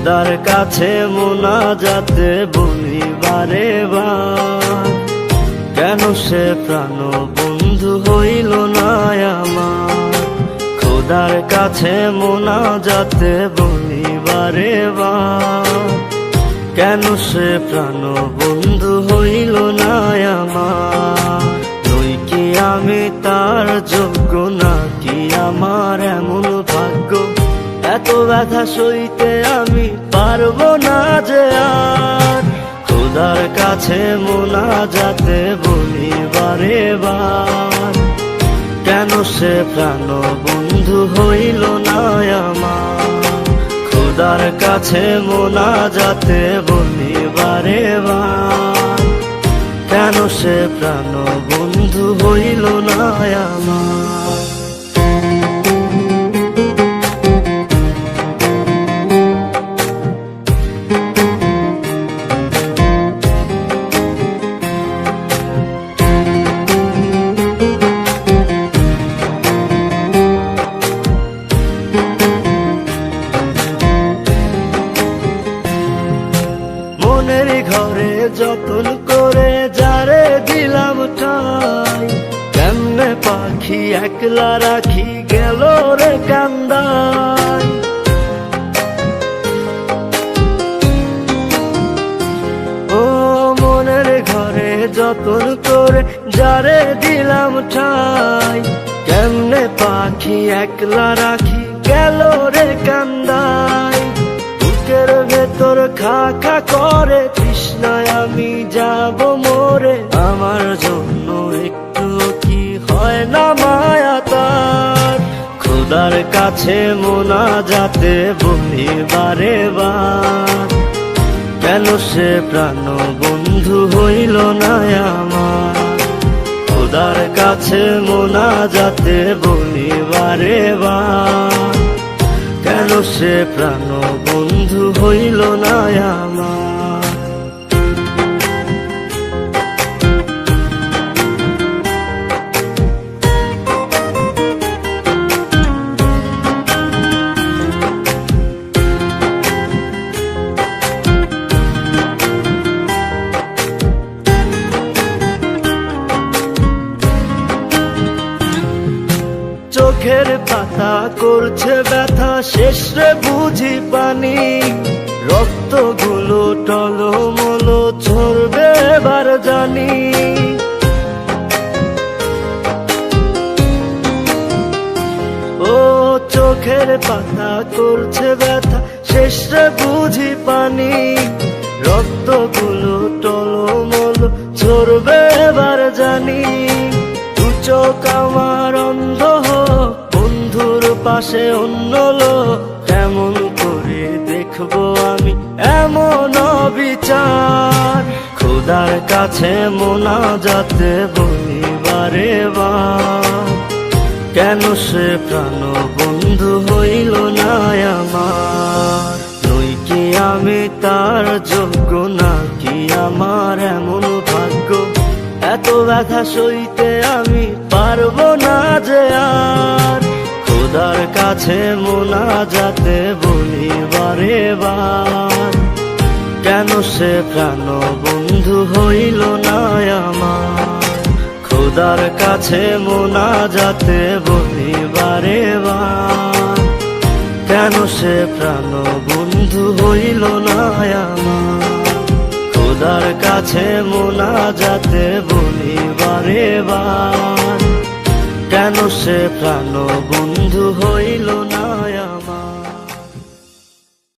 খোদার কাছে মোনাজাতে বলি বারে বার, কেন সে প্রাণ বন্ধু হইল না আমার। খোদার কাছে মোনাজাতে বলি বারে বার, কেন সে প্রাণ বন্ধু হইল না আমার। নই কি আমি তার যোগ্য, নাকি আমার এমন ভাগ্য, এত ব্যথা সইতে আমি পারবো না যে আর। খোদার কাছে মোনাজাতে বলি বারে বার, কেন সে প্রাণ বন্ধু হইল না আমার। খোদার কাছে মোনাজাতে বলি বারে বার, কেন সে প্রাণ বন্ধু হইল না আমার। মনের ঘরে যতন করে যারে দিলাম ঠাই, কেমনে পাখি একলা রাখি গেল রে কান্দাই। ও মনের ঘরে যতন করে যারে দিলাম ঠাই, কেমনে পাখি একলা রাখি গেল রে কান্দাই। বুকের ভেতর খা খা করে তৃষ্ণায় আমি যাব মরে, আমার জন্য একটু কি হয় না মায়া তার। খোদার কাছে মোনাজাতে বলি বারে বার, কেন সে প্রাণ বন্ধু হইল না আমার। খোদার কাছে মোনাজাতে বলি বারে বার, কেন সে প্রাণ বন্ধু হইল না আমার। চোখের পাতা করছে ব্যথা, শেষ রে বুঝি পানি। রক্তগুলো টলমল ঝরবে এবার জানি। ও চোখের পাতা করছে ব্যথা, শেষ রে বুঝি পানি। রক্তগুলো টলমল ঝরবে এবার জানি। দু চোখ আমার অন্ধ, বন্ধুর পাশে অন্য লোক, কেমন করে দেখবো আমি এমন অবিচার। খোদার কাছে মোনাজাতে বলি বারে বার, কেন সে প্রাণ বন্ধু হইল না আমার। নই কি আমি তার যোগ্য, নাকি আমার এমন ভাগ্য, এত ব্যথা সইতে আমি পারবো না যে আর। খোদার কাছে মোনাজাতে বলি বারে বার, কেন সে প্রাণ বন্ধু হইল না আমার। খোদার কাছে মোনাজাতে বলি বারে বার, কেন সে প্রাণ বন্ধু হইল না আমার। খোদার কাছে মোনাজাতে বলি বারে বার, কেন সে প্রাণ বন্ধু হইল না।